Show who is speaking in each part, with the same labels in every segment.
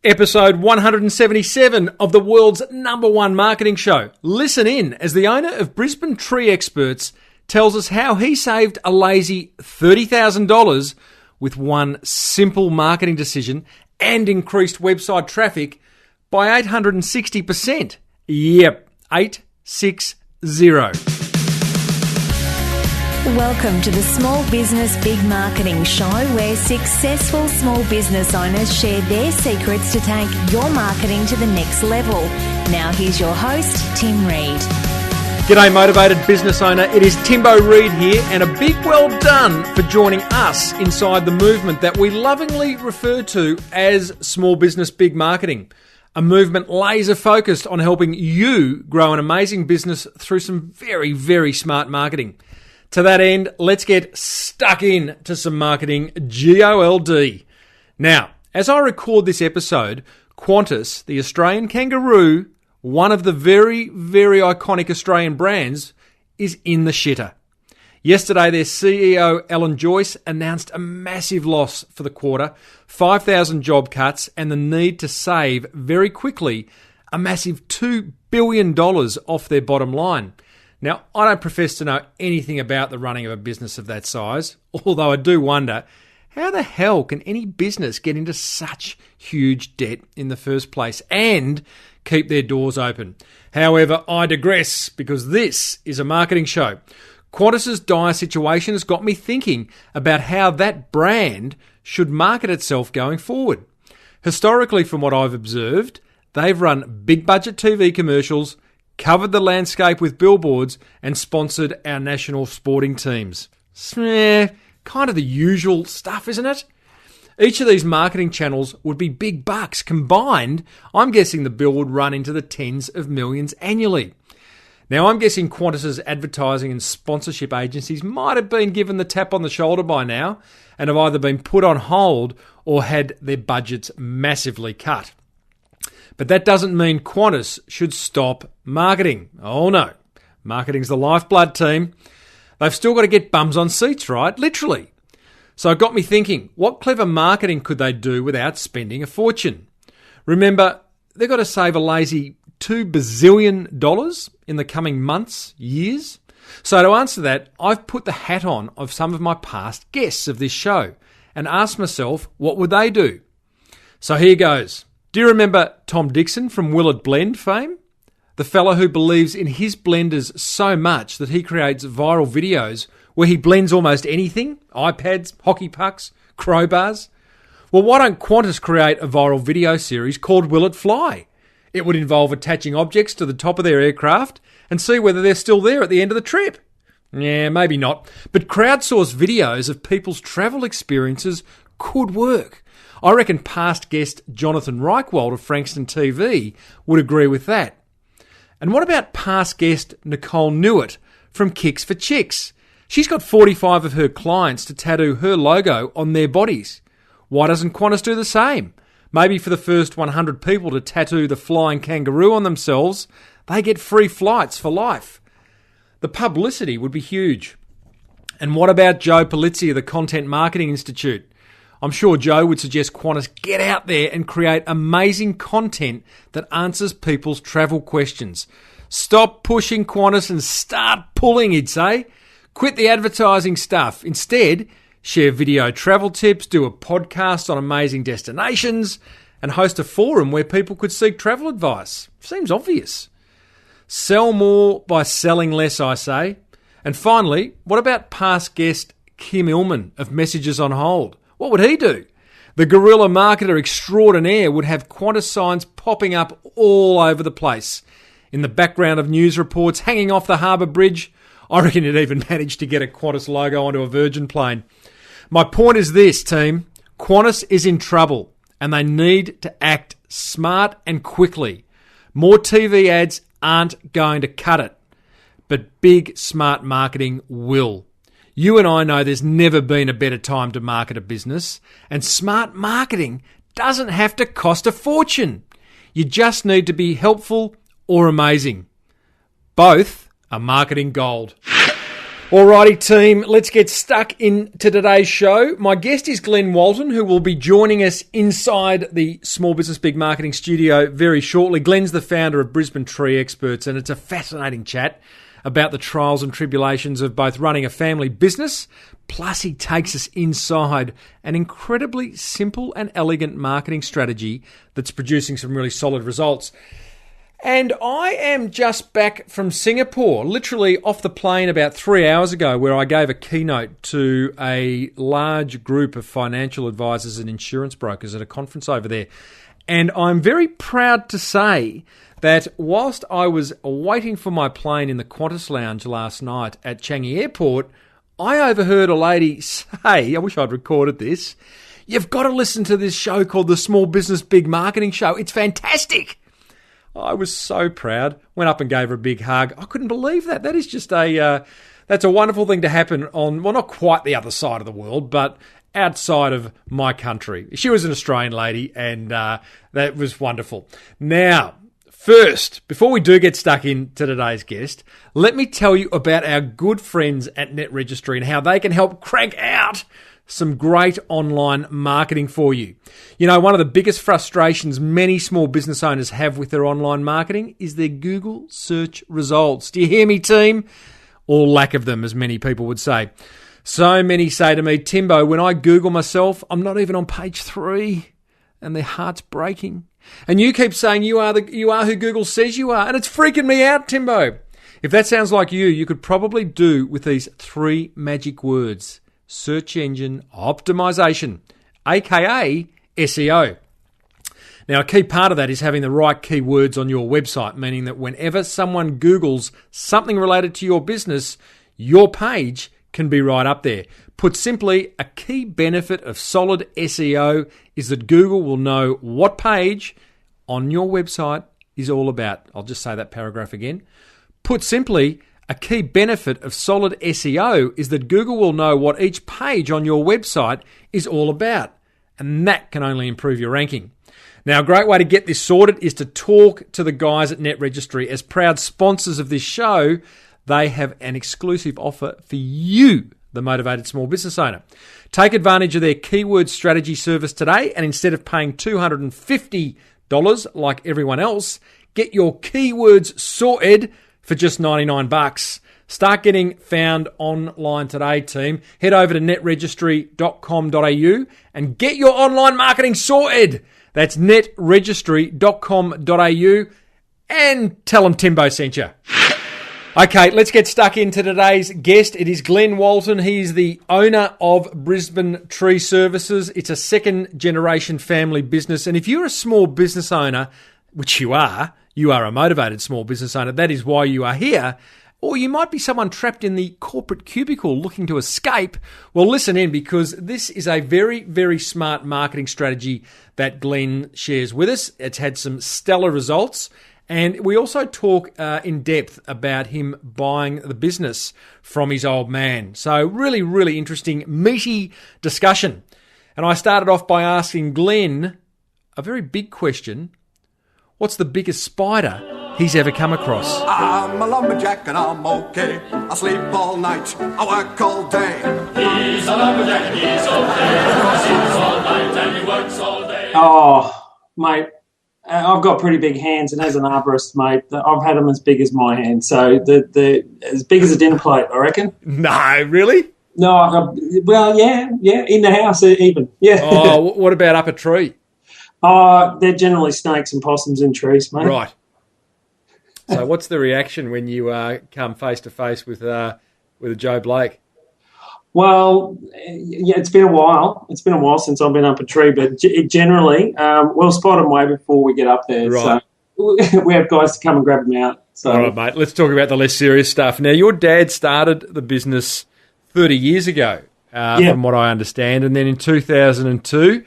Speaker 1: Episode 177 of the world's #1 marketing show. Listen in as the owner of Brisbane Tree Experts tells us how he saved a lazy $30,000 with one simple marketing decision and increased website traffic by 860%. Yep, 860.
Speaker 2: Welcome to the Small Business Big Marketing Show, where successful small business owners share their secrets to take your marketing to the next level. Now here's your host, Tim Reid.
Speaker 1: G'day motivated business owner, it is Timbo Reid here, and a big well done for joining us inside the movement that we lovingly refer to as Small Business Big Marketing. A movement laser focused on helping you grow an amazing business through some very, very smart marketing. To that end, let's get stuck in to some marketing GOLD. Now, as I record this episode, Qantas, the Australian kangaroo, one of the very, very iconic Australian brands, is in the shitter. Yesterday, their CEO, Alan Joyce, announced a massive loss for the quarter, 5,000 job cuts, and the need to save very quickly a massive $2 billion off their bottom line. Now, I don't profess to know anything about the running of a business of that size, although I do wonder, how the hell can any business get into such huge debt in the first place and keep their doors open? However, I digress, because this is a marketing show. Qantas's dire situation has got me thinking about how that brand should market itself going forward. Historically, from what I've observed, they've run big budget TV commercials, covered the landscape with billboards, and sponsored our national sporting teams. Kind of the usual stuff, isn't it? Each of these marketing channels would be big bucks. Combined, I'm guessing the bill would run into the tens of millions annually. Now, I'm guessing Qantas's advertising and sponsorship agencies might have been given the tap on the shoulder by now and have either been put on hold or had their budgets massively cut. But that doesn't mean Qantas should stop marketing. Oh no. Marketing's the lifeblood, team. They've still got to get bums on seats, right? Literally. So it got me thinking, what clever marketing could they do without spending a fortune? Remember, they've got to save a lazy $2 bazillion in the coming months, years. So to answer that, I've put the hat on of some of my past guests of this show and asked myself, what would they do? So here goes. Do you remember Tom Dixon from Willard Blend fame? The fellow who believes in his blenders so much that he creates viral videos where he blends almost anything, iPads, hockey pucks, crowbars. Well, why don't Qantas create a viral video series called Will It Fly? It would involve attaching objects to the top of their aircraft and see whether they're still there at the end of the trip. Yeah, maybe not. But crowdsourced videos of people's travel experiences could work. I reckon past guest Jonathan Reichwald of Frankston TV would agree with that. And what about past guest Nicole Newitt from Kicks for Chicks? She's got 45 of her clients to tattoo her logo on their bodies. Why doesn't Qantas do the same? Maybe for the first 100 people to tattoo the flying kangaroo on themselves, they get free flights for life. The publicity would be huge. And what about Joe Polizzi of the Content Marketing Institute? I'm sure Joe would suggest Qantas get out there and create amazing content that answers people's travel questions. Stop pushing Qantas and start pulling, he'd say. Quit the advertising stuff. Instead, share video travel tips, do a podcast on amazing destinations, and host a forum where people could seek travel advice. Seems obvious. Sell more by selling less, I say. And finally, what about past guest Kim Illman of Messages on Hold? What would he do? The guerrilla marketer extraordinaire would have Qantas signs popping up all over the place. In the background of news reports, hanging off the harbour bridge. I reckon he'd even manage to get a Qantas logo onto a Virgin plane. My point is this, team. Qantas is in trouble and they need to act smart and quickly. More TV ads aren't going to cut it, but big, smart marketing will. You and I know there's never been a better time to market a business, and smart marketing doesn't have to cost a fortune. You just need to be helpful or amazing. Both are marketing gold. Alrighty, team, let's get stuck into today's show. My guest is Glenn Walton, who will be joining us inside the Small Business Big Marketing studio very shortly. Glenn's the founder of Brisbane Tree Experts, and it's a fascinating chat about the trials and tribulations of both running a family business, plus he takes us inside an incredibly simple and elegant marketing strategy that's producing some really solid results. And I am just back from Singapore, literally off the plane about 3 hours ago, where I gave a keynote to a large group of financial advisors and insurance brokers at a conference over there. And I'm very proud to say that whilst I was waiting for my plane in the Qantas lounge last night at Changi Airport, I overheard a lady say, I wish I'd recorded this, "You've got to listen to this show called the Small Business Big Marketing Show. It's fantastic." I was so proud, went up and gave her a big hug. I couldn't believe that. That is just that's a wonderful thing to happen on, well, not quite the other side of the world, but outside of my country. She was an Australian lady, and that was wonderful. Now, first, before we do get stuck into today's guest, let me tell you about our good friends at Net Registry and how they can help crank out some great online marketing for you. You know, one of the biggest frustrations many small business owners have with their online marketing is their Google search results. Do you hear me, team? Or lack of them, as many people would say. So many say to me, "Timbo, when I Google myself, I'm not even on page 3, and their heart's breaking. And you keep saying you are who Google says you are, and it's freaking me out, Timbo." If that sounds like you could probably do with these 3 magic words: search engine optimization, aka SEO. Now, a key part of that is having the right keywords on your website, meaning that whenever someone Googles something related to your business, your page can be right up there. Put simply, a key benefit of solid SEO is that Google will know what page on your website is all about. I'll just say that paragraph again. Put simply, a key benefit of solid SEO is that Google will know what each page on your website is all about, and that can only improve your ranking. Now, a great way to get this sorted is to talk to the guys at Net Registry. As proud sponsors of this show, they have an exclusive offer for you, the motivated small business owner. Take advantage of their keyword strategy service today, and instead of paying $250 like everyone else, get your keywords sorted for just $99. Start getting found online today, team. Head over to netregistry.com.au and get your online marketing sorted. That's netregistry.com.au, and tell them Timbo sent you. Okay, let's get stuck into today's guest. It is Glenn Walton. He is the owner of Brisbane Tree Services. It's a second-generation family business. And if you're a small business owner, which you are a motivated small business owner, that is why you are here, or you might be someone trapped in the corporate cubicle looking to escape, well, listen in, because this is a very, very smart marketing strategy that Glenn shares with us. It's had some stellar results. And we also talk in depth about him buying the business from his old man. So really, really interesting, meaty discussion. And I started off by asking Glenn a very big question. What's the biggest spider he's ever come across?
Speaker 3: I'm a lumberjack and I'm okay. I sleep all night, I work all day.
Speaker 4: He's a lumberjack and he's okay. He sleeps all night and he works all day.
Speaker 5: Oh, mate. I've got pretty big hands, and as an arborist, mate, I've had them as big as my hand. So they're as big as a dinner plate, I reckon.
Speaker 1: No, really?
Speaker 5: No, well, yeah, in the house even, yeah.
Speaker 1: Oh, what about up a tree?
Speaker 5: They're generally snakes and possums in trees, mate.
Speaker 1: Right. So what's the reaction when you come face to face with a Joe Blake?
Speaker 5: Well, yeah, it's been a while. It's been a while since I've been up a tree, but generally, we'll spot them way before we get up there.
Speaker 1: Right.
Speaker 5: So we have guys to come and grab them out. So.
Speaker 1: All right, mate, let's talk about the less serious stuff. Now, your dad started the business 30 years ago, from what I understand, and then in 2002,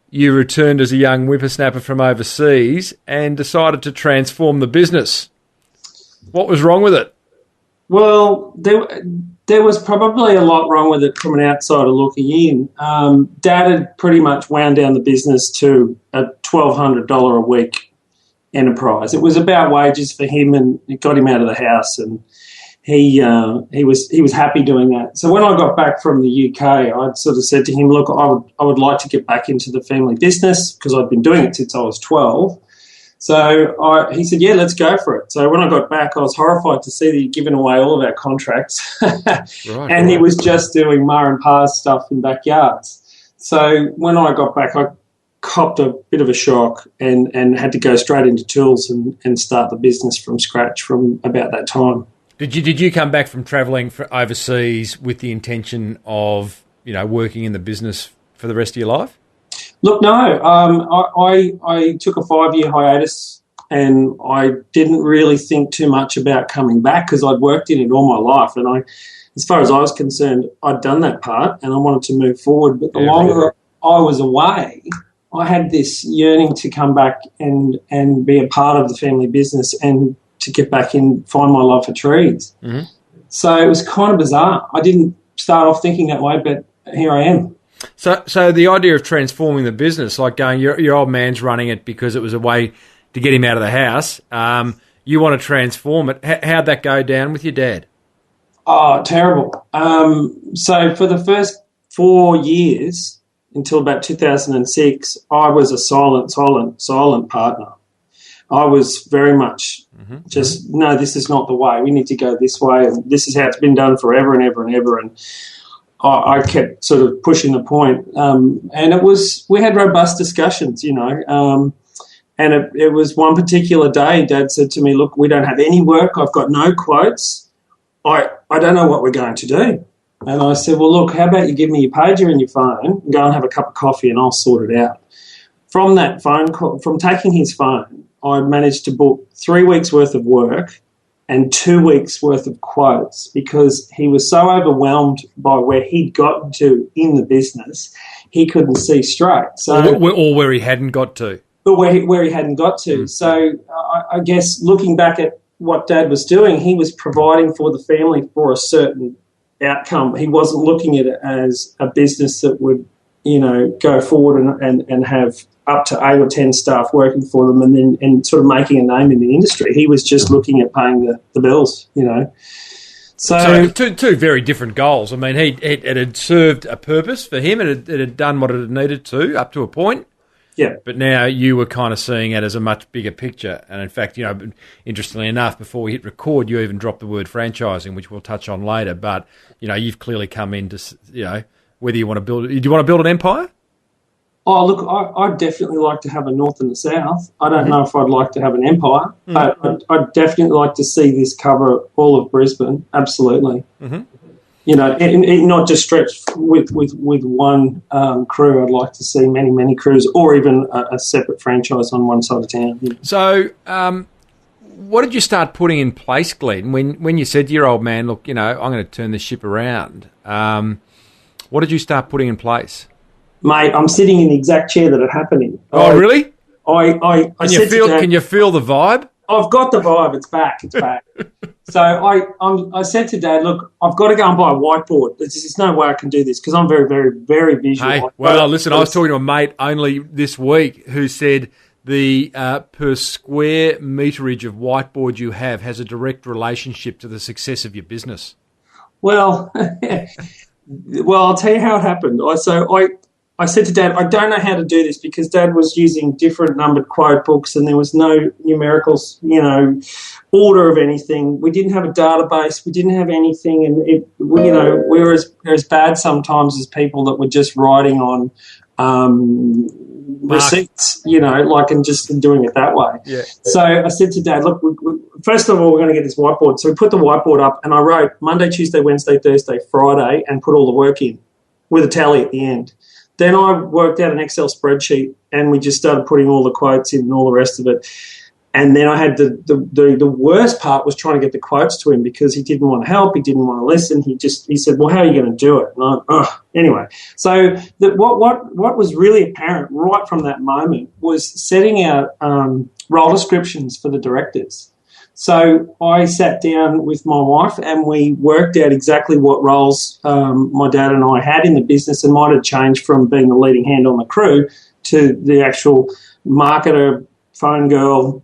Speaker 1: you returned as a young whippersnapper from overseas and decided to transform the business. What was wrong with it?
Speaker 5: Well, there was probably a lot wrong with it from an outsider looking in. Dad had pretty much wound down the business to a $1,200 a week enterprise. It was about wages for him, and it got him out of the house. And he was happy doing that. So when I got back from the UK, I'd sort of said to him, look, I would like to get back into the family business because I'd been doing it since I was 12. So he said, yeah, let's go for it. So when I got back, I was horrified to see that he'd given away all of our contracts. Right. He was just doing ma and pa's stuff in backyards. So when I got back, I copped a bit of a shock and had to go straight into tools and start the business from scratch from about that time.
Speaker 1: Did you come back from travelling overseas with the intention of, working in the business for the rest of your life?
Speaker 5: Look, no. I took a 5-year hiatus and I didn't really think too much about coming back because I'd worked in it all my life, and as far as I was concerned, I'd done that part and I wanted to move forward. But the longer I was away, I had this yearning to come back and be a part of the family business and to get back in, find my love for trees. Mm-hmm. So it was kind of bizarre. I didn't start off thinking that way, but here I am.
Speaker 1: So the idea of transforming the business, like going, your old man's running it because it was a way to get him out of the house. You want to transform it. How'd that go down with your dad?
Speaker 5: Oh, terrible. So for the first 4 years, until about 2006, I was a silent partner. I was very much just, no, this is not the way. We need to go this way, and this is how it's been done forever and ever and ever. And I kept sort of pushing the point. And we had robust discussions, and it was one particular day, Dad said to me, look, we don't have any work. I've got no quotes. I don't know what we're going to do. And I said, well, look, how about you give me your pager and your phone and go and have a cup of coffee and I'll sort it out. From that phone call, from taking his phone, I managed to book 3 weeks' worth of work and 2 weeks' worth of quotes because he was so overwhelmed by where he'd gotten to in the business, he couldn't see straight. So,
Speaker 1: or where he hadn't got to.
Speaker 5: But where he hadn't got to. Mm. So I guess looking back at what Dad was doing, he was providing for the family for a certain outcome. He wasn't looking at it as a business that would, go forward and have up to 8 or 10 staff working for them and sort of making a name in the industry. He was just looking at paying the bills, So
Speaker 1: two very different goals. I mean, it had served a purpose for him. It had done what it needed to up to a point.
Speaker 5: Yeah.
Speaker 1: But now you were kind of seeing it as a much bigger picture. And in fact, interestingly enough, before we hit record, you even dropped the word franchising, which we'll touch on later. But, you've clearly come into, whether you want to do you want to build an empire?
Speaker 5: Oh, look, I'd definitely like to have a north and a south. I don't know if I'd like to have an empire, but I'd definitely like to see this cover all of Brisbane, absolutely. Mm-hmm. And not just stretch with one crew. I'd like to see many, many crews or even a separate franchise on one side of town. Yeah.
Speaker 1: So what did you start putting in place, Glenn, when you said to your old man, look, I'm going to turn this ship around? What did you start putting in place?
Speaker 5: Mate, I'm sitting in the exact chair that it happened in.
Speaker 1: Really?
Speaker 5: Can
Speaker 1: you feel the vibe?
Speaker 5: I've got the vibe. It's back. So I said to Dad, look, I've got to go and buy a whiteboard. There's no way I can do this because I'm very, very, very visual.
Speaker 1: Hey, well, listen, I was talking to a mate only this week who said the per square meterage of whiteboard you have has a direct relationship to the success of your business.
Speaker 5: Well, I'll tell you how it happened. I said to Dad, I don't know how to do this because Dad was using different numbered quote books and there was no numerical, order of anything. We didn't have a database. We didn't have anything. And, we were as bad sometimes as people that were just writing on receipts, and just doing it that way.
Speaker 1: Yeah.
Speaker 5: So I said to Dad, look, first of all, we're going to get this whiteboard. So we put the whiteboard up and I wrote Monday, Tuesday, Wednesday, Thursday, Friday and put all the work in with a tally at the end. Then I worked out an Excel spreadsheet and we just started putting all the quotes in and all the rest of it. And then I had the worst part was trying to get the quotes to him because he didn't want to help, he didn't want to listen. He said, well, how are you going to do it? And anyway, so what was really apparent right from that moment was setting out role descriptions for the directors. So I sat down with my wife and we worked out exactly what roles my dad and I had in the business and might have changed from being the leading hand on the crew to the actual marketer, phone girl,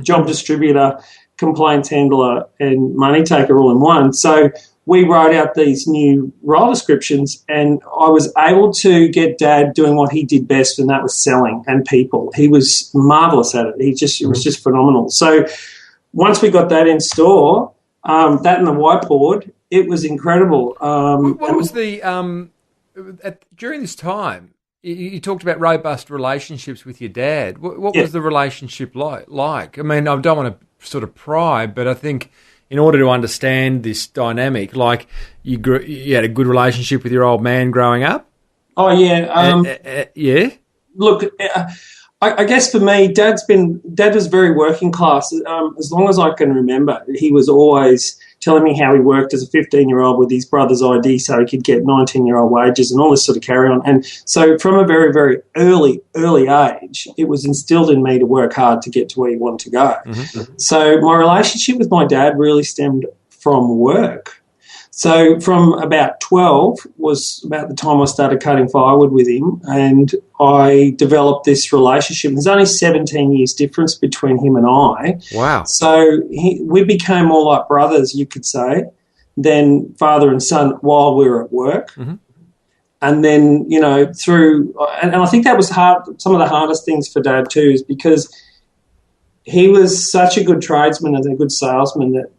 Speaker 5: job distributor, complaints handler and money taker all in one. So we wrote out these new role descriptions, and I was able to get Dad doing what he did best, and that was selling and people. He was marvellous at it. It was just phenomenal. So once we got that in store, that and the whiteboard, it was incredible.
Speaker 1: What was the during this time? You talked about robust relationships with your dad. What was the relationship like? I mean, I don't want to sort of pry, but I think in order to understand this dynamic, like you had a good relationship with your old man growing up?
Speaker 5: Oh, yeah.
Speaker 1: Yeah?
Speaker 5: Look, I guess for me, Dad was very working class. As long as I can remember, he was always telling me how he worked as a 15-year-old with his brother's ID so he could get 19-year-old wages and all this sort of carry on. And so from a very, very early age, it was instilled in me to work hard to get to where you want to go. Mm-hmm. So my relationship with my dad really stemmed from work. So from about 12 was about the time I started cutting firewood with him, and I developed this relationship. There's only 17 years difference between him and I.
Speaker 1: Wow.
Speaker 5: So we became more like brothers, you could say, than father and son while we were at work. Mm-hmm. And then, you know, and I think that was hard. Some of the hardest things for Dad too is because he was such a good tradesman and a good salesman that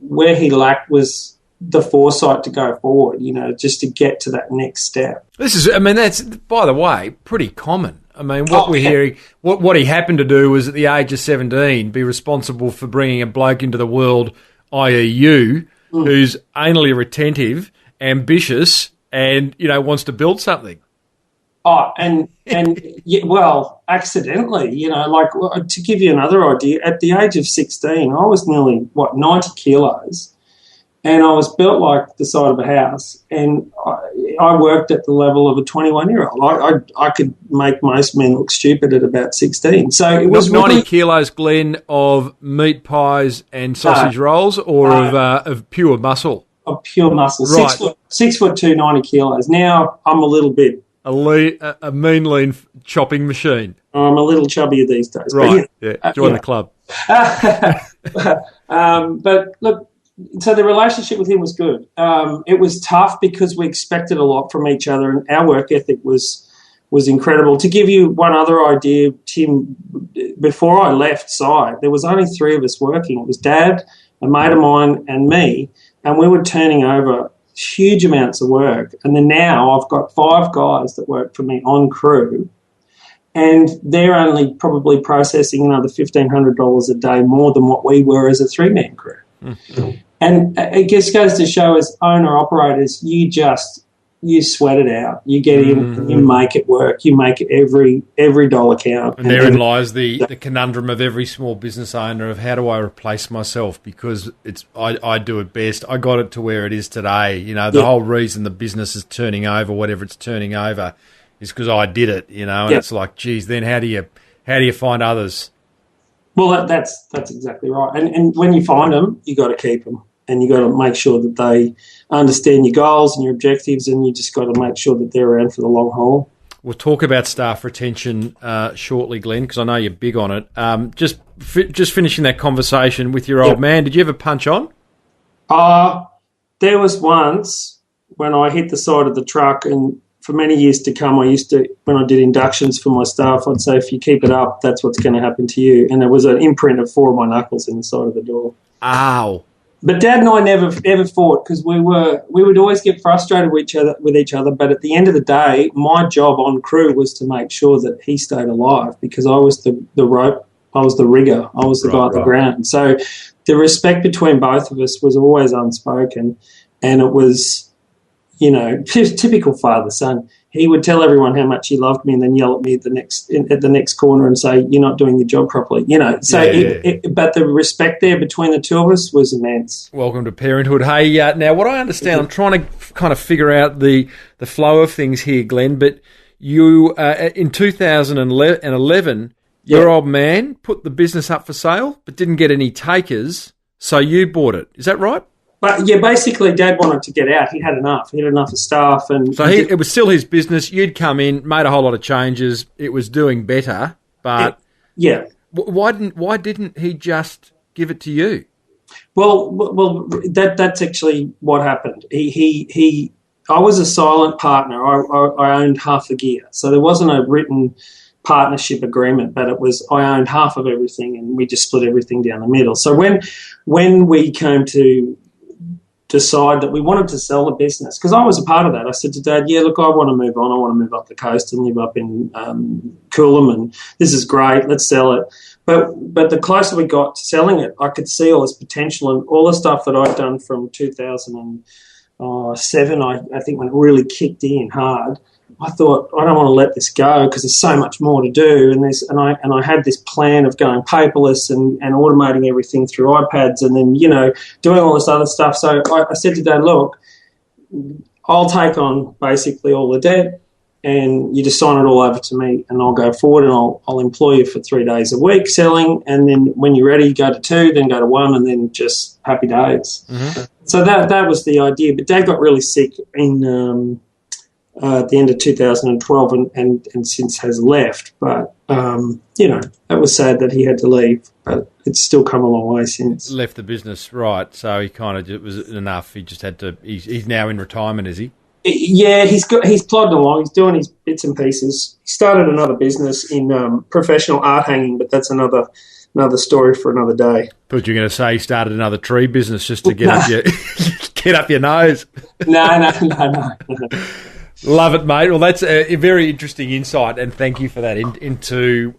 Speaker 5: where he lacked was the foresight to go forward, you know, just to get to that next step.
Speaker 1: That's, by the way, pretty common. I mean, we're hearing, what he happened to do was at the age of 17 be responsible for bringing a bloke into the world, i.e. you, who's anally retentive, ambitious, and, you know, wants to build something.
Speaker 5: Oh, and yeah, well, accidentally, you know, like to give you another idea, at the age of 16, I was nearly, 90 kilos. And I was built like the side of a house, and I worked at the level of a 21-year-old. I could make most men look stupid at about 16. So it was
Speaker 1: 90 kilos, Glenn, of meat pies and sausage rolls, or of pure muscle?
Speaker 5: Of pure muscle.
Speaker 1: Right.
Speaker 5: 6'2", 90 kilos. Now I'm a little bit.
Speaker 1: A mean, lean chopping machine.
Speaker 5: I'm a little chubbier these days.
Speaker 1: Right, yeah. Join the club.
Speaker 5: But look, so the relationship with him was good. It was tough because we expected a lot from each other, and our work ethic was incredible. To give you one other idea, Tim, before I left site, there was only 3 of us working. It was Dad, a mate of mine, and me, and we were turning over huge amounts of work. And then now I've got 5 guys that work for me on crew, and they're only probably processing another $1,500 a day more than what we were as a 3-man crew. Mm-hmm. And it just goes to show, as owner-operators, you sweat it out. You get in and you make it work. You make every dollar count.
Speaker 1: And therein lies the conundrum of every small business owner of how do I replace myself, because I do it best. I got it to where it is today. You know, the whole reason the business is turning over, whatever it's turning over, is because I did it, you know. And it's like, geez, then how do you find others?
Speaker 5: Well, that's exactly right. And when you find them, you got to keep them. And you got to make sure that they understand your goals and your objectives, and you just got to make sure that they're around for the long haul.
Speaker 1: We'll talk about staff retention shortly, Glenn, because I know you're big on it. Just finishing that conversation with your old man, did you ever punch on?
Speaker 5: There was once when I hit the side of the truck, and for many years to come, I used to, when I did inductions for my staff, I'd say, if you keep it up, that's what's going to happen to you. And there was an imprint of 4 of my knuckles in the side of the door.
Speaker 1: Ow.
Speaker 5: But Dad and I never ever fought, because we would always get frustrated with each other. But at the end of the day, my job on crew was to make sure that he stayed alive, because I was the rope, I was the rigger, I was the guy at the ground. So the respect between both of us was always unspoken, and it was, you know, typical father-son. He would tell everyone how much he loved me and then yell at me at the next corner and say, "You're not doing your job properly." You know, so but the respect there between the two of us was immense.
Speaker 1: Welcome to parenthood. Hey, now what I understand, I'm trying to kind of figure out the flow of things here, Glenn. But you, in 2011, your old man put the business up for sale, but didn't get any takers, so you bought it. Is that right?
Speaker 5: But, yeah, basically Dad wanted to get out. He had enough. He had enough of staff. And
Speaker 1: so it was still his business. You'd come in, made a whole lot of changes. It was doing better. But
Speaker 5: yeah.
Speaker 1: Why didn't he just give it to you?
Speaker 5: Well, that's actually what happened. I was a silent partner. I owned half the gear, so there wasn't a written partnership agreement, but it was I owned half of everything, and we just split everything down the middle. So when we came to decide that we wanted to sell the business, because I was a part of that, I said to Dad, yeah, look, I want to move on. I want to move up the coast and live up in Coolum, and this is great. Let's sell it. But the closer we got to selling it, I could see all this potential, and all the stuff that I'd done from 2007, I think, when it really kicked in hard. I thought, I don't want to let this go because there's so much more to do, and I had this plan of going paperless and automating everything through iPads, and then doing all this other stuff. So I said to Dad, look, I'll take on basically all the debt, and you just sign it all over to me, and I'll go forward, and I'll employ you for 3 days a week selling, and then when you're ready, go to 2, then go to 1, and then just happy days. Mm-hmm. So that was the idea. But Dad got really sick in at the end of 2012 and since has left. But, it was sad that he had to leave, but it's still come a long way since.
Speaker 1: Left the business, right. So he kind of, it was enough. He just had to, he's now in retirement, is he?
Speaker 5: Yeah, he's plodding along. He's doing his bits and pieces. He started another business in professional art hanging, but that's another story for another day.
Speaker 1: But you're going to say he started another tree business just to get up your nose.
Speaker 5: No.
Speaker 1: Love it, mate. Well, that's a very interesting insight, and thank you for that into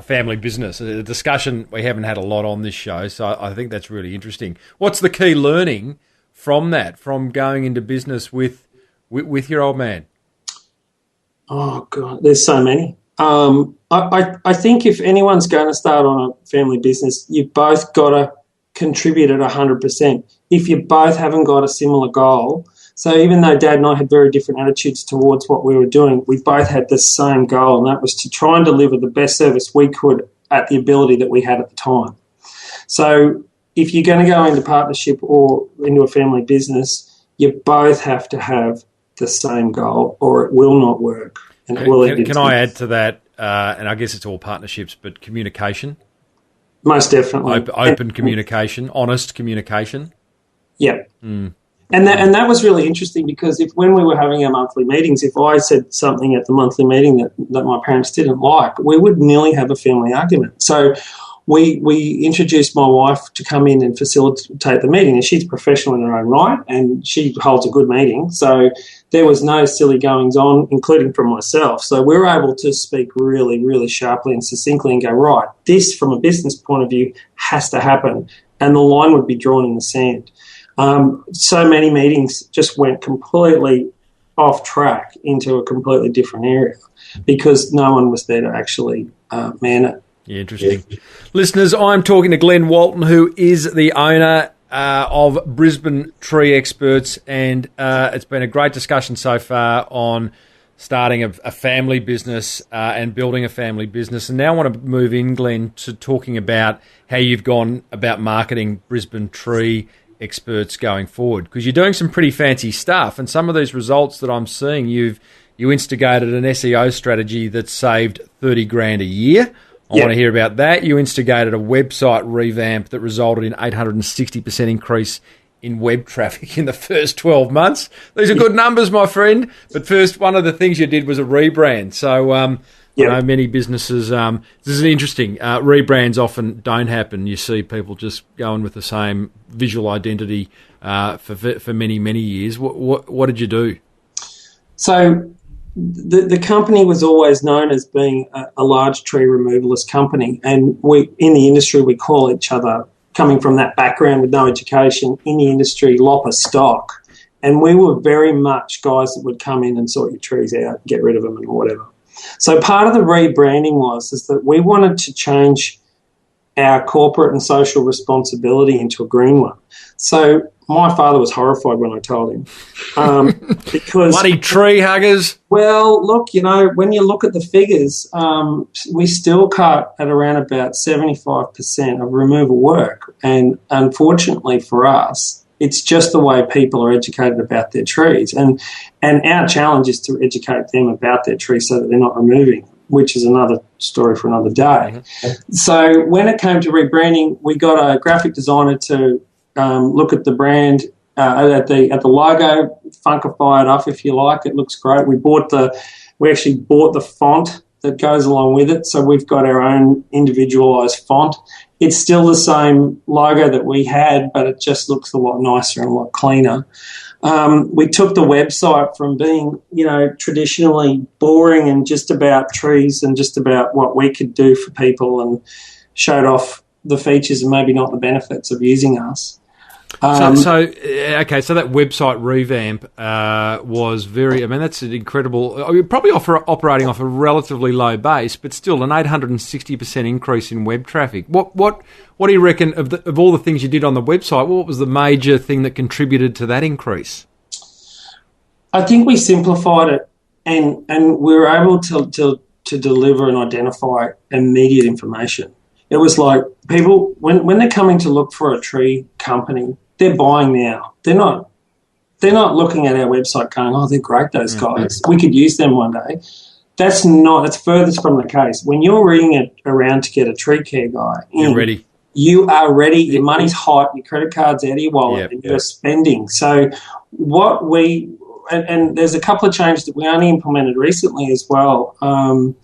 Speaker 1: family business. A discussion we haven't had a lot on this show, so I think that's really interesting. What's the key learning from that, from going into business with your old man?
Speaker 5: Oh, God, there's so many. I think if anyone's going to start on a family business, you've both got to contribute at 100%. If you both haven't got a similar goal, so even though Dad and I had very different attitudes towards what we were doing, we both had the same goal, and that was to try and deliver the best service we could at the ability that we had at the time. So if you're going to go into partnership or into a family business, you both have to have the same goal, or it will not work. And it will
Speaker 1: can I add to that, and I guess it's all partnerships, but communication?
Speaker 5: Most definitely.
Speaker 1: Open communication, honest communication?
Speaker 5: Yeah. And that was really interesting, because when we were having our monthly meetings, if I said something at the monthly meeting that my parents didn't like, we would nearly have a family argument. So we introduced my wife to come in and facilitate the meeting, and she's professional in her own right, and she holds a good meeting. So there was no silly goings on, including from myself. So we were able to speak really, really sharply and succinctly and go, right, this from a business point of view has to happen, and the line would be drawn in the sand. So many meetings just went completely off track into a completely different area because no one was there to actually man it.
Speaker 1: Yeah, interesting. Yeah. Listeners, I'm talking to Glenn Walton, who is the owner of Brisbane Tree Experts, and it's been a great discussion so far on starting a family business and building a family business. And now I want to move in, Glenn, to talking about how you've gone about marketing Brisbane Tree Experts going forward, because you're doing some pretty fancy stuff, and some of these results that I'm seeing, you instigated an SEO strategy that saved $30,000 a year. I want to hear about that. You instigated a website revamp that resulted in 860% increase in web traffic in the first 12 months. These are good numbers, my friend. But first, one of the things you did was a rebrand. So I know many businesses, this is interesting. Rebrands often don't happen. You see people just going with the same visual identity for many, many years. What did you do? So the company was always known as being a large tree removalist company, and we in the industry we call each other, coming from that background with no education in the industry, lop a stock. And we were very much guys that would come in and sort your trees out, get rid of them and whatever. So part of the rebranding is that we wanted to change our corporate and social responsibility into a green one. So my father was horrified when I told him. Because bloody tree huggers.
Speaker 5: Well, look, when you look at the figures, we still cut at around about 75% of removal work. And unfortunately for us, it's just the way people are educated about their trees. And our challenge is to educate them about their trees so that they're not removing them. which is another story for another day. So when it came to rebranding, we got a graphic designer to look at the brand, at the logo, funkify it up if you like. It looks great. We actually bought the font that goes along with it, so we've got our own individualised font. It's still the same logo that we had, but it just looks a lot nicer and a lot cleaner. We took the website from being, traditionally boring and just about trees and just about what we could do for people, and showed off the features and maybe not the benefits of using us.
Speaker 1: So that website revamp was that's an incredible. Probably operating off a relatively low base, but still an 860% increase in web traffic. What do you reckon of all the things you did on the website? What was the major thing that contributed to that increase?
Speaker 5: I think we simplified it, and we were able to deliver and identify immediate information. It was like people, when they're coming to look for a tree company, they're buying now. They're not looking at our website going, oh, they're great, those guys. We could use them one day. That's furthest from the case. When you're ringing it around to get a tree care guy,
Speaker 1: you're ready.
Speaker 5: You are ready. Your money's hot. Your credit card's out of your wallet, and you're spending. So and there's a couple of changes that we only implemented recently as well. On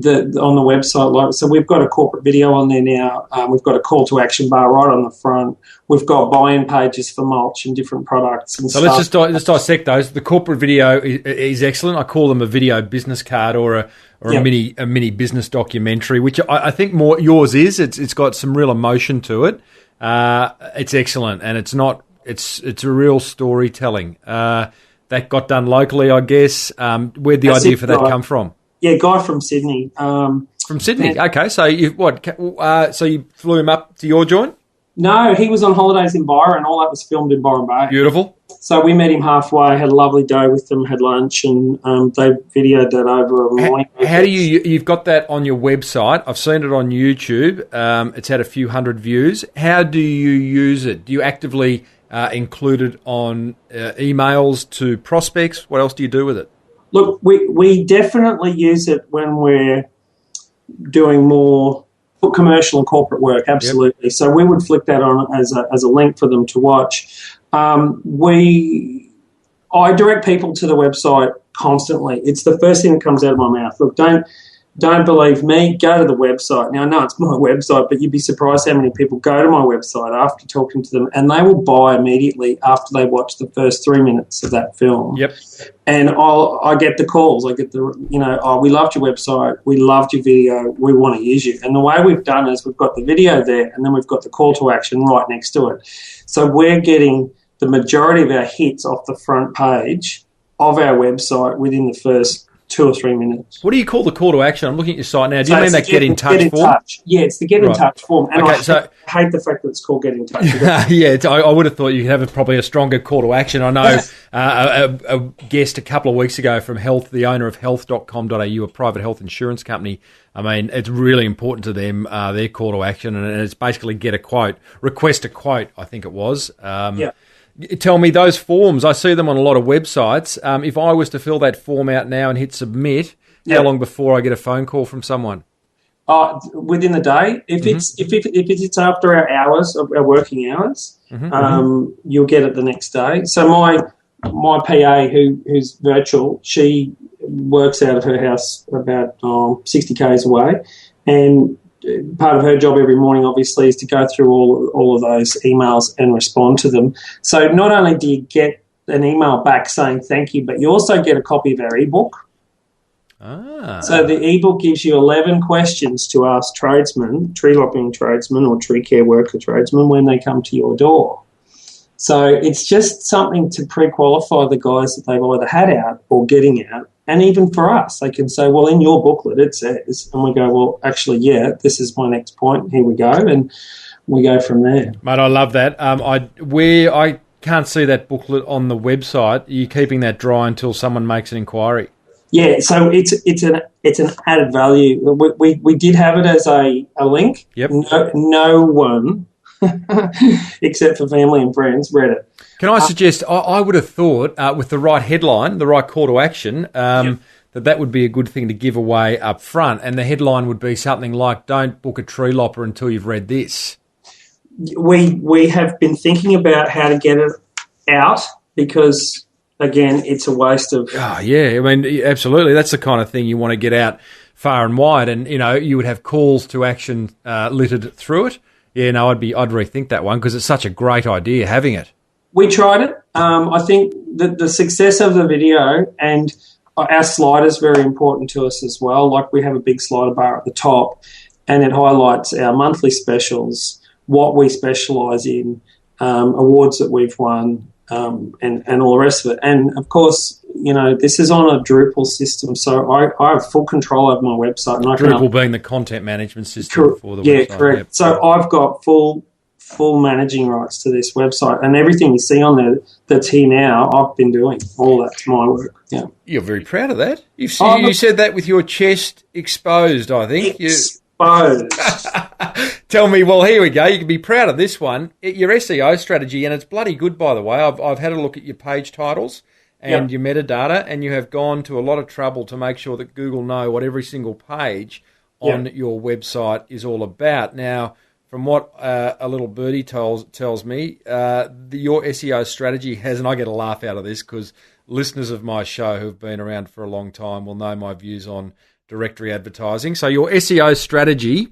Speaker 5: the website, so we've got a corporate video on there now. We've got a call to action bar right on the front. We've got buy-in pages for mulch and different products and
Speaker 1: so
Speaker 5: stuff.
Speaker 1: Let's dissect those. The corporate video is excellent. I call them a video business card or a mini business documentary, which I think more yours is. It's got some real emotion to it. It's excellent, and it's a real storytelling. That got done locally, I guess. Where'd the idea for that come from?
Speaker 5: Yeah, guy from Sydney.
Speaker 1: From Sydney, okay. So you flew him up to your joint?
Speaker 5: No, he was on holidays in Byron. All that was filmed in Byron Bay.
Speaker 1: Beautiful.
Speaker 5: So we met him halfway, had a lovely day with them, had lunch, and they videoed that over a morning.
Speaker 1: How do you've got that on your website? I've seen it on YouTube. It's had a few hundred views. How do you use it? Do you actively include it on emails to prospects? What else do you do with it?
Speaker 5: Look, we definitely use it when we're doing more commercial and corporate work, absolutely. Yep. So we would flick that on as a link for them to watch. I direct people to the website constantly. It's the first thing that comes out of my mouth. Look, don't believe me, go to the website. Now, I know it's my website, but you'd be surprised how many people go to my website after talking to them, and they will buy immediately after they watch the first 3 minutes of that film.
Speaker 1: Yep.
Speaker 5: And I get the calls. I get we loved your website, we loved your video, we want to use you. And the way we've done is we've got the video there, and then we've got the call to action right next to it. So we're getting the majority of our hits off the front page of our website within the first 2 or 3 minutes.
Speaker 1: What do you call the call to action? I'm looking at your site now. Do you mean that get in touch form?
Speaker 5: Yeah, it's the get in touch form. And
Speaker 1: okay,
Speaker 5: I hate the fact that it's called get in touch.
Speaker 1: I would have thought you could have probably a stronger call to action. I know a guest a couple of weeks ago from Health, the owner of health.com.au, a private health insurance company. I mean, it's really important to them, their call to action, and it's basically get a quote, request a quote, I think it was. Tell me, those forms, I see them on a lot of websites. If I was to fill that form out now and hit submit, how long before I get a phone call from someone?
Speaker 5: Within the day. If it's after our hours, our working hours, you'll get it the next day. So my PA, who's virtual, she works out of her house about 60 k's away, and part of her job every morning, obviously, is to go through all of those emails and respond to them. So not only do you get an email back saying thank you, but you also get a copy of our ebook. So the ebook gives you 11 questions to ask tradesmen, tree lopping tradesmen or tree care worker tradesmen when they come to your door. So it's just something to pre-qualify the guys that they've either had out or getting out. And even for us, they can say, well, in your booklet it says, and we go, well, actually, this is my next point. Here we go, and we go from there. Mate,
Speaker 1: I love that. I can't see that booklet on the website. Are you keeping that dry until someone makes an inquiry?
Speaker 5: Yeah, so it's an added value. We did have it as a link.
Speaker 1: Yep.
Speaker 5: No one, except for family and friends, read it.
Speaker 1: Can I suggest, I would have thought with the right headline, the right call to action, that that would be a good thing to give away up front. And the headline would be something like, "Don't book a tree lopper until you've read this."
Speaker 5: We have been thinking about how to get it out because, again, it's a waste of...
Speaker 1: Oh, yeah. I mean, absolutely. That's the kind of thing you want to get out far and wide. And, you know, you would have calls to action littered through it. Yeah, no, I'd rethink that one because it's such a great idea having it.
Speaker 5: We tried it. I think that the success of the video and our slider is very important to us as well. Like we have a big slider bar at the top and it highlights our monthly specials, what we specialise in, awards that we've won, and all the rest of it. And, of course, you know, this is on a Drupal system, so I have full control over my website. And
Speaker 1: Drupal being the content management system for the website.
Speaker 5: Yeah, correct. Yep. So I've got full managing rights to this website, and everything you see on there that's here now, I've been doing. All that's my work. Yeah,
Speaker 1: you're very proud of that. You said that with your chest exposed, I think. Exposed. Tell me, well, here we go. You can be proud of this one. Your SEO strategy, and it's bloody good, by the way. I've had a look at your page titles and your metadata, and you have gone to a lot of trouble to make sure that Google know what every single page on your website is all about. Now, from what a little birdie tells me, your SEO strategy has, and I get a laugh out of this because listeners of my show who've been around for a long time will know my views on directory advertising. So your SEO strategy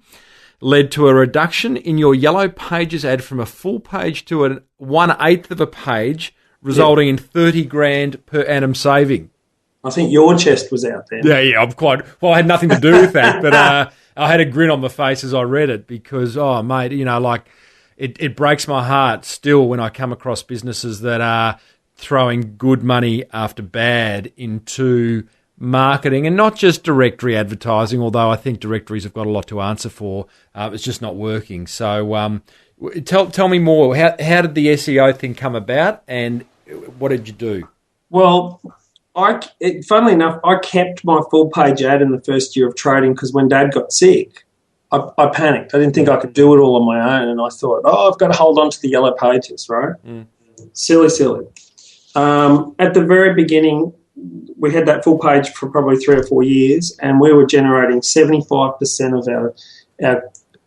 Speaker 1: led to a reduction in your Yellow Pages ad from a full page to a 1/8 of a page, resulting in $30,000 per annum saving.
Speaker 5: I think your chest was out there.
Speaker 1: Yeah, I'm quite... Well, I had nothing to do with that, but I had a grin on my face as I read it because, oh, mate, you know, like it breaks my heart still when I come across businesses that are throwing good money after bad into marketing and not just directory advertising, although I think directories have got a lot to answer for. It's just not working. So tell me more. How did the SEO thing come about and what did you do?
Speaker 5: Well, funnily enough, I kept my full page ad in the first year of trading because when Dad got sick, I panicked. I didn't think I could do it all on my own, and I thought, I've got to hold on to the Yellow Pages, right? Silly. At the very beginning, we had that full page for probably 3 or 4 years, and we were generating 75% of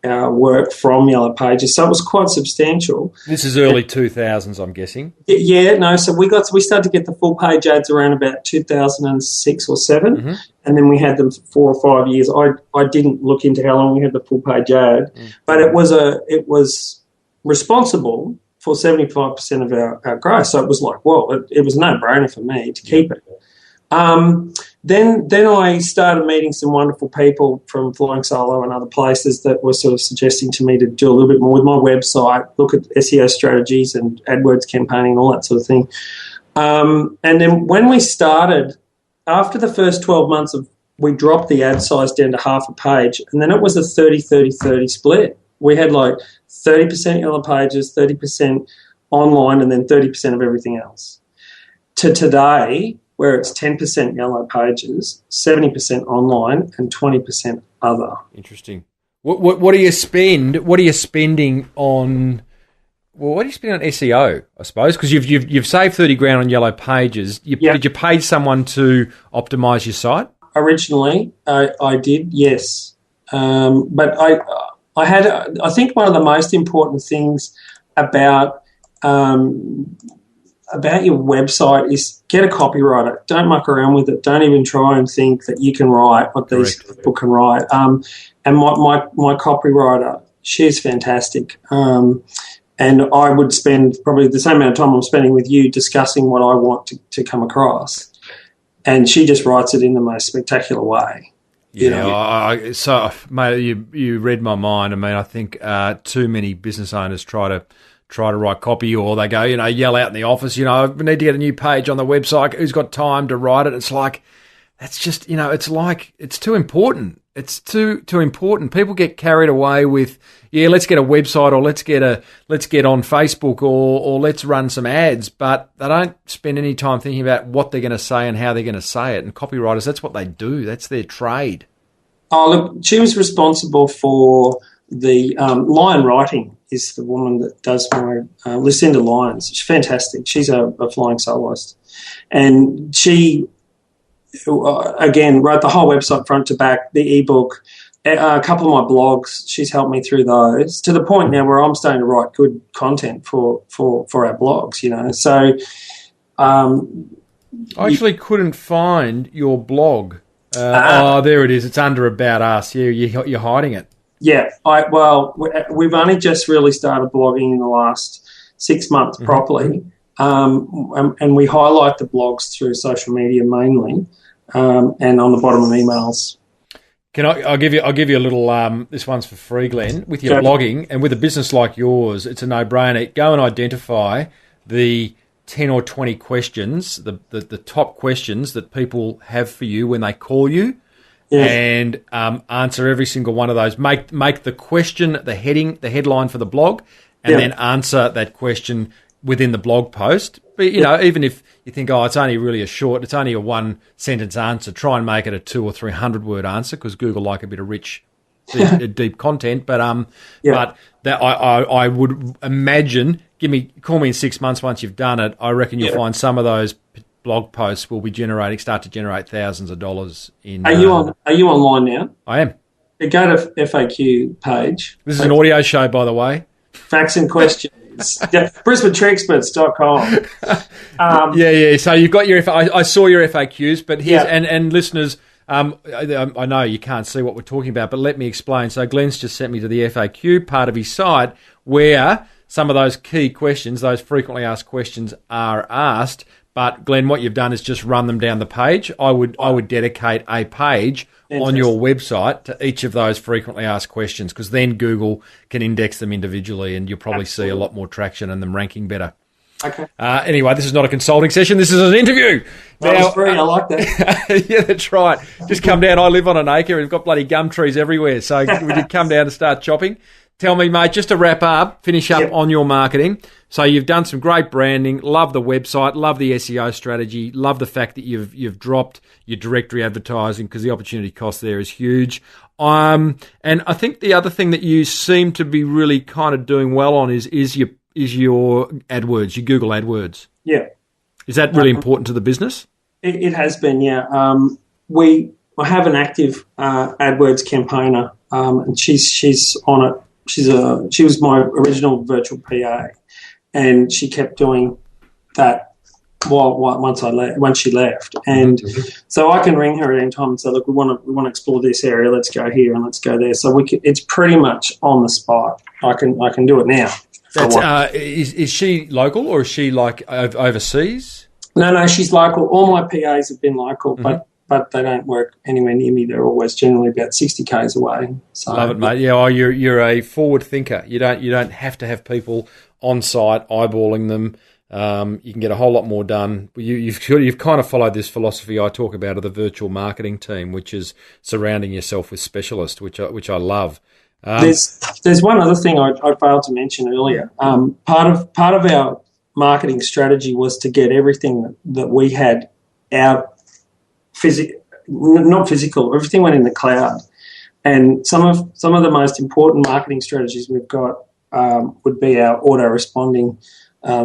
Speaker 5: our work from Yellow Pages, so it was quite substantial.
Speaker 1: This is early 2000s, I'm guessing.
Speaker 5: Yeah, no. So we started to get the full page ads around about 2006 or 7, and then we had them for 4 or 5 years. I didn't look into how long we had the full page ad, but it was responsible for 75% of our growth. So it was like, well, it was a no-brainer for me to keep it. Then I started meeting some wonderful people from Flying Solo and other places that were sort of suggesting to me to do a little bit more with my website, look at SEO strategies and AdWords campaigning and all that sort of thing. And then when we started, after the first 12 months, we dropped the ad size down to half a page, and then it was a 30-30-30 split. We had like 30% Yellow Pages, 30% online, and then 30% of everything else. To today, where it's 10% Yellow Pages, 70% online, and 20% other.
Speaker 1: Interesting. What do you spend? What are you spending on? Well, what do you spend on SEO? I suppose because you've saved $30,000 on Yellow Pages. Did you pay someone to optimise your site?
Speaker 5: Originally, I did, yes, but I think one of the most important things about your website is get a copywriter. Don't muck around with it. Don't even try and think that you can write what these people can write. And my copywriter, she's fantastic. And I would spend probably the same amount of time I'm spending with you discussing what I want to come across. And she just writes it in the most spectacular way.
Speaker 1: So, mate, you read my mind. I mean, I think too many business owners try to write copy, or they go, yell out in the office, we need to get a new page on the website. Who's got time to write it? It's like, that's just, it's like, it's too important. It's too important. People get carried away with, let's get a website, or let's get on Facebook, or let's run some ads, but they don't spend any time thinking about what they're going to say and how they're going to say it. And copywriters, that's what they do. That's their trade.
Speaker 5: Oh, look, she was responsible for the line writing. Is the woman that does my Lucinda Lyons. She's fantastic. She's a flying soloist. And she again, wrote the whole website front to back, the ebook, a couple of my blogs. She's helped me through those to the point now where I'm starting to write good content for our blogs, you know. So
Speaker 1: I actually couldn't find your blog. Oh, there it is. It's under About Us. Yeah, you're hiding it.
Speaker 5: Yeah. We've only just really started blogging in the last 6 months properly, and we highlight the blogs through social media mainly, and on the bottom of emails.
Speaker 1: I'll give you a little. This one's for free, Glenn. With your blogging and with a business like yours, it's a no-brainer. Go and identify the 10 or 20 questions, the top questions that people have for you when they call you, and answer every single one of those. Make the question the headline for the blog, and then answer that question within the blog post. But, you know, even if you think, it's only it's only a one sentence answer, try and make it a 200 or 300 word answer, because Google like a bit of rich, deep content. But but that I would imagine, call me in 6 months once you've done it. I reckon you'll find some of those blog posts will be start to generate thousands of dollars in. Are you
Speaker 5: online now?
Speaker 1: I am.
Speaker 5: Go to FAQ page.
Speaker 1: This is an audio show, by the way.
Speaker 5: Facts and questions. Brisbane Tree Experts.com.
Speaker 1: So you've got your. I saw your FAQs, but here's and listeners. I know you can't see what we're talking about, but let me explain. So Glenn's just sent me to the FAQ part of his site where some of those key questions, those frequently asked questions, are asked. But Glenn, what you've done is just run them down the page. I would dedicate a page on your website to each of those frequently asked questions, because then Google can index them individually, and you'll probably see a lot more traction and them ranking better.
Speaker 5: Okay.
Speaker 1: Anyway, this is not a consulting session. This is an interview.
Speaker 5: That was free. I like that.
Speaker 1: Yeah, that's right. Just come down. I live on an acre. We've got bloody gum trees everywhere. So we did come down to start chopping. Tell me, mate, just to wrap up, finish up on your marketing. So you've done some great branding, love the website, love the SEO strategy, love the fact that you've dropped your directory advertising, because the opportunity cost there is huge. And I think the other thing that you seem to be really kind of doing well on is your AdWords, your Google AdWords.
Speaker 5: Yeah.
Speaker 1: Is that really important to the business?
Speaker 5: It has been, yeah. I have an active AdWords campaigner, and she's on it. She was my original virtual PA, and she kept doing that once she left, and so I can ring her at any time and say, look, we want to explore this area. Let's go here and let's go there. So it's pretty much on the spot. I can do it now.
Speaker 1: Is she local, or is she like overseas?
Speaker 5: No, she's local. All my PAs have been local, but they don't work anywhere near me. They're always generally about 60 k's away. So,
Speaker 1: love it, mate. Yeah, you're a forward thinker. You don't have to have people on site eyeballing them. You can get a whole lot more done. You've kind of followed this philosophy I talk about of the virtual marketing team, which is surrounding yourself with specialists, which I love.
Speaker 5: There's one other thing I failed to mention earlier. Part of our marketing strategy was to get everything that we had out. Not physical. Everything went in the cloud, and some of the most important marketing strategies we've got would be our auto responding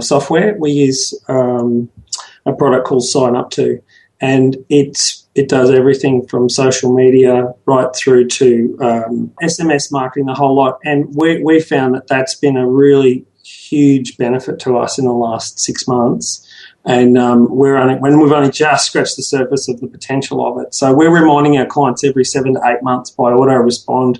Speaker 5: software. We use a product called Sign Up To, and it does everything from social media right through to SMS marketing, the whole lot. And we found that that's been a really huge benefit to us in the last 6 months. And we've only just scratched the surface of the potential of it. So we're reminding our clients every 7 to 8 months by auto respond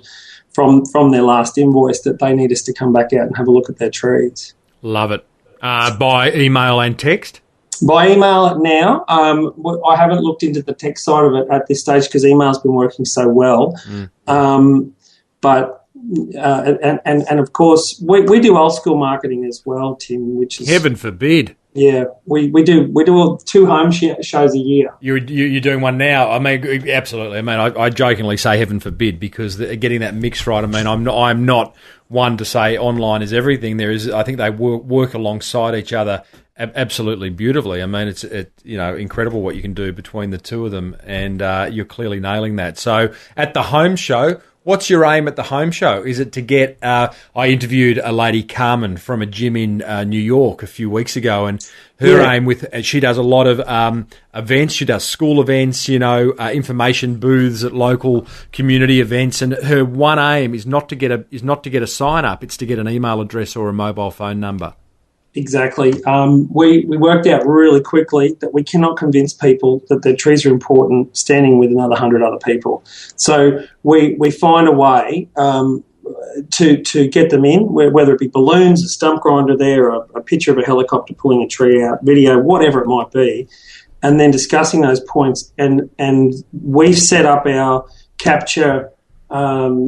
Speaker 5: from their last invoice that they need us to come back out and have a look at their trees.
Speaker 1: Love it. By email and text?
Speaker 5: By email now. I haven't looked into the text side of it at this stage because email's been working so well. But of course we do old school marketing as well, Tim. Which is
Speaker 1: heaven forbid.
Speaker 5: Yeah, we do 2 home shows a year.
Speaker 1: You're doing one now. I mean, absolutely. I mean, I jokingly say heaven forbid because getting that mix right. I mean, I'm not one to say online is everything. I think they work alongside each other absolutely beautifully. I mean, it's incredible what you can do between the two of them, and you're clearly nailing that. So at the home show, What's your aim at the home show? Is it to get... I interviewed a lady, Carmen, from a gym in New York a few weeks ago, and her aim she does a lot of events. She does school events, information booths at local community events, and her one aim is not to get a sign up. It's to get an email address or a mobile phone number.
Speaker 5: Exactly. We worked out really quickly that we cannot convince people that their trees are important standing with another 100 other people. So we find a way to get them in, whether it be balloons, a stump grinder there, a picture of a helicopter pulling a tree out, video, whatever it might be, and then discussing those points. And we've set up our capture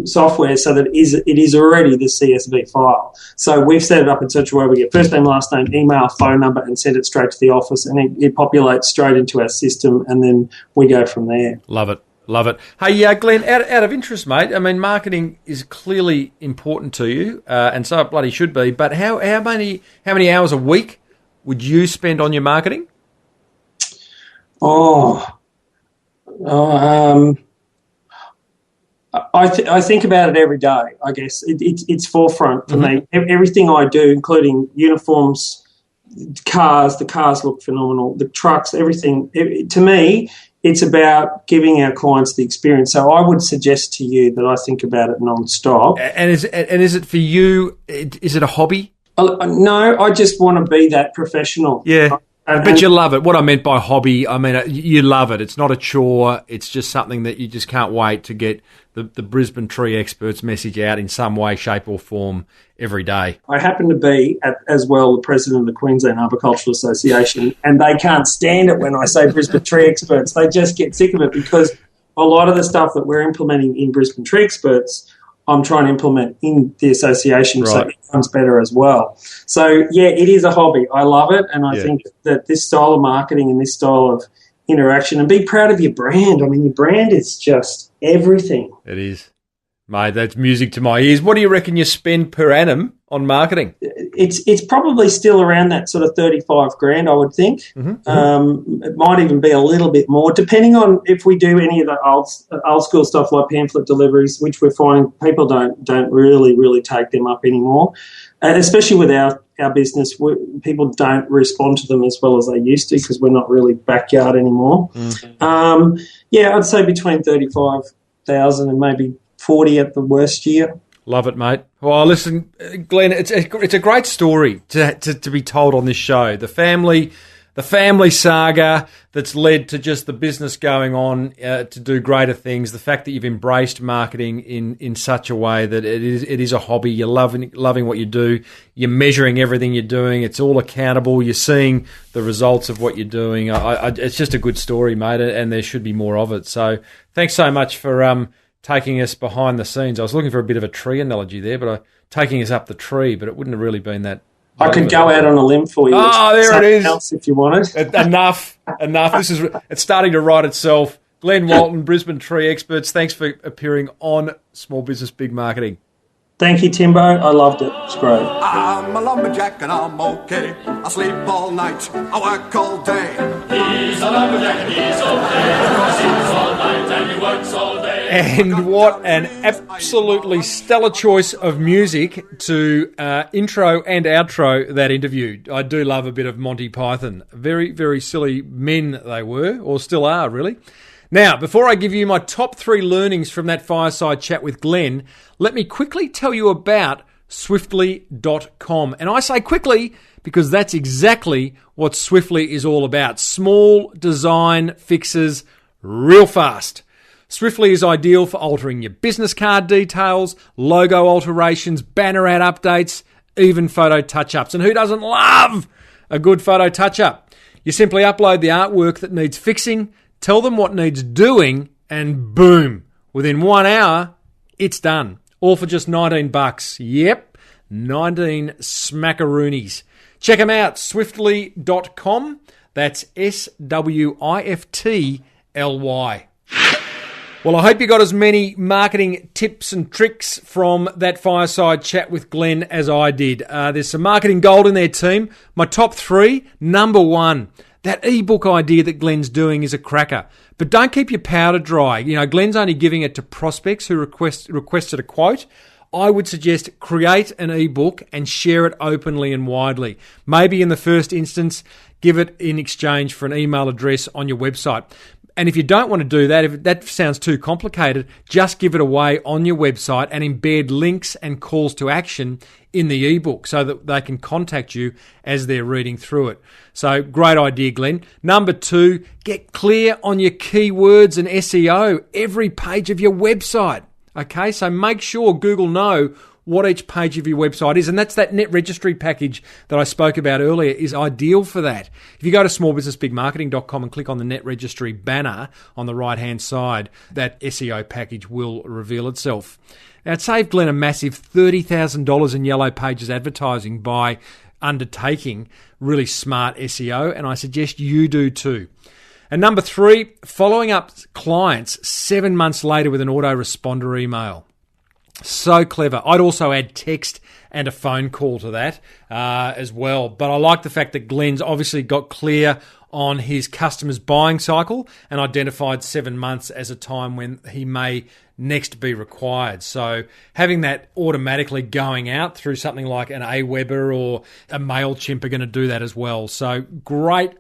Speaker 5: software so that it is already the CSV file. So we've set it up in such a way we get first name, last name, email, phone number, and send it straight to the office, and it populates straight into our system, and then we go from there.
Speaker 1: Love it. Love it. Hey, Glenn, out of interest, mate, I mean, marketing is clearly important to you, and so it bloody should be, but how many hours a week would you spend on your marketing?
Speaker 5: I think about it every day, I guess. It's forefront for me. Everything I do, including uniforms, the cars look phenomenal, the trucks, everything. To me, it's about giving our clients the experience. So I would suggest to you that I think about it non-stop.
Speaker 1: And is it for you, is it a hobby?
Speaker 5: No, I just want to be that professional.
Speaker 1: Yeah. But you love it. What I meant by hobby, I mean, you love it. It's not a chore. It's just something that you just can't wait to get the Brisbane Tree Experts message out in some way, shape or form every day. I
Speaker 5: happen to be, as well, the president of the Queensland Arboricultural Association, and they can't stand it when I say Brisbane Tree Experts. They just get sick of it because a lot of the stuff that we're implementing in Brisbane Tree Experts, I'm trying to implement in the association, right, so it becomes better as well. So, yeah, it is a hobby. I love it, and I think that this style of marketing and this style of interaction, and be proud of your brand. I mean, your brand is just everything.
Speaker 1: It is. Mate, that's music to my ears. What do you reckon you spend per annum on marketing?
Speaker 5: It's probably still around that sort of 35 grand, I would think. Mm-hmm. It might even be a little bit more, depending on if we do any of the old school stuff like pamphlet deliveries, which we're finding people don't really take them up anymore. And especially with our business, people don't respond to them as well as they used to because we're not really backyard anymore. Mm-hmm. I'd say between 35,000 and maybe 40 at the worst year.
Speaker 1: Love it, mate. Well, listen, Glenn, it's a great story to be told on this show. The family saga that's led to just the business going on to do greater things. The fact that you've embraced marketing in such a way that it is a hobby. You're loving what you do. You're measuring everything you're doing. It's all accountable. You're seeing the results of what you're doing. It's just a good story, mate, and there should be more of it. So thanks so much for taking us behind the scenes. I was looking for a bit of a tree analogy there, but taking us up the tree, but it wouldn't have really been that.
Speaker 5: I could go out on a limb for you.
Speaker 1: Oh, there it is.
Speaker 5: Else if you want it.
Speaker 1: Enough. It's starting to write itself. Glenn Walton, Brisbane Tree Experts. Thanks for appearing on Small Business Big Marketing.
Speaker 5: Thank you, Timbo. I loved it. It's great.
Speaker 3: I'm a lumberjack and I'm okay. I sleep all night, I work all day.
Speaker 4: He's a lumberjack and he's okay. He sleeps all night and he works all day.
Speaker 1: And what an absolutely stellar choice of music to intro and outro that interview. I do love a bit of Monty Python. Very, very silly men they were, or still are, really. Now, before I give you my top 3 learnings from that fireside chat with Glenn, let me quickly tell you about Swiftly.com. And I say quickly because that's exactly what Swiftly is all about. Small design fixes real fast. Swiftly is ideal for altering your business card details, logo alterations, banner ad updates, even photo touch-ups. And who doesn't love a good photo touch-up? You simply upload the artwork that needs fixing, tell them what needs doing, and boom, within 1 hour, it's done. All for just $19. Yep, 19 smackaroonies. Check them out, swiftly.com. That's SWIFTLY. Well, I hope you got as many marketing tips and tricks from that fireside chat with Glenn as I did. There's some marketing gold in there, team. My top 3, number 1. That ebook idea that Glenn's doing is a cracker. But don't keep your powder dry. Glenn's only giving it to prospects who requested a quote. I would suggest create an ebook and share it openly and widely. Maybe in the first instance, give it in exchange for an email address on your website. And if you don't want to do that, if that sounds too complicated, just give it away on your website and embed links and calls to action in the ebook so that they can contact you as they're reading through it. So great idea, Glenn. Number 2, get clear on your keywords and SEO, every page of your website. Okay, so make sure Google know what each page of your website is. And that's that net registry package that I spoke about earlier is ideal for that. If you go to smallbusinessbigmarketing.com and click on the net registry banner on the right-hand side, that SEO package will reveal itself. Now, it saved Glenn a massive $30,000 in Yellow Pages advertising by undertaking really smart SEO, and I suggest you do too. And number 3, following up clients 7 months later with an autoresponder email. So clever. I'd also add text and a phone call to that as well. But I like the fact that Glenn's obviously got clear on his customer's buying cycle and identified 7 months as a time when he may next be required. So having that automatically going out through something like an Aweber or a MailChimp are going to do that as well. So great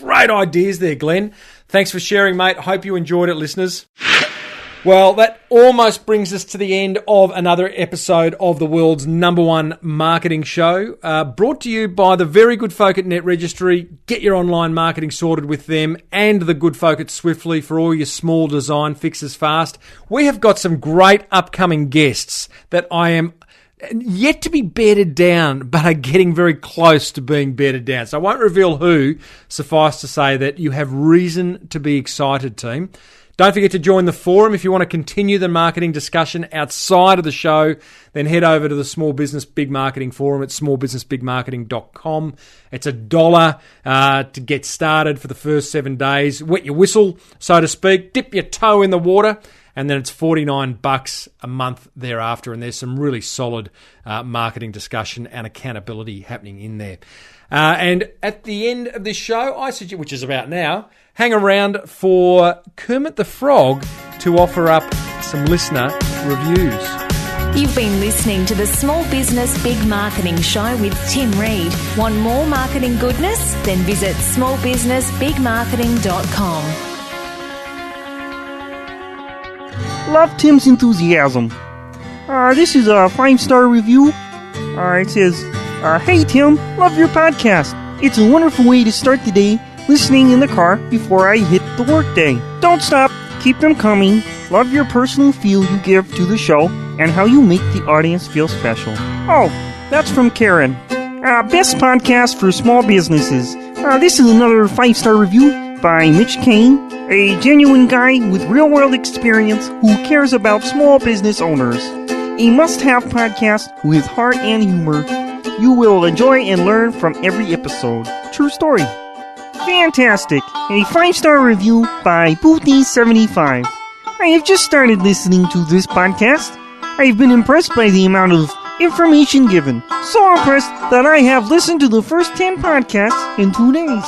Speaker 1: ideas there, Glenn. Thanks for sharing, mate. Hope you enjoyed it, listeners. Well, that almost brings us to the end of another episode of the world's #1 marketing show, brought to you by the very good folk at Net Registry. Get your online marketing sorted with them, and the good folk at Swiftly for all your small design fixes fast. We have got some great upcoming guests that I am yet to be bedded down, but are getting very close to being bedded down. So I won't reveal who. Suffice to say that you have reason to be excited, team. Don't forget to join the forum. If you want to continue the marketing discussion outside of the show, then head over to the Small Business Big Marketing Forum at smallbusinessbigmarketing.com. It's $1 to get started for the first 7 days. Wet your whistle, so to speak. Dip your toe in the water. And then it's $49 a month thereafter. And there's some really solid marketing discussion and accountability happening in there. And at the end of this show, I suggest, which is about now, hang around for Kermit the Frog to offer up some listener reviews.
Speaker 2: You've been listening to the Small Business Big Marketing Show with Tim Reid. Want more marketing goodness? Then visit smallbusinessbigmarketing.com.
Speaker 6: Love Tim's enthusiasm. This is a 5-star review. It says, hey Tim, love your podcast. It's a wonderful way to start the day, listening in the car before I hit the workday. Don't stop, keep them coming. Love your personal feel you give to the show and how you make the audience feel special. Oh, that's from Karen. Best podcast for small businesses. This is another 5-star review by Mitch Kane, a genuine guy with real-world experience who cares about small business owners. A must-have podcast with heart and humor. You will enjoy and learn from every episode. True story. Fantastic. A 5-star review by Booty75. I have just started listening to this podcast. I have been impressed by the amount of information given. So impressed that I have listened to the first 10 podcasts in 2 days.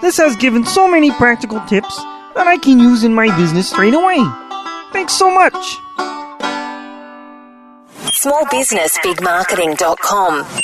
Speaker 6: This has given so many practical tips that I can use in my business straight away. Thanks so much.
Speaker 2: smallbusinessbigmarketing.com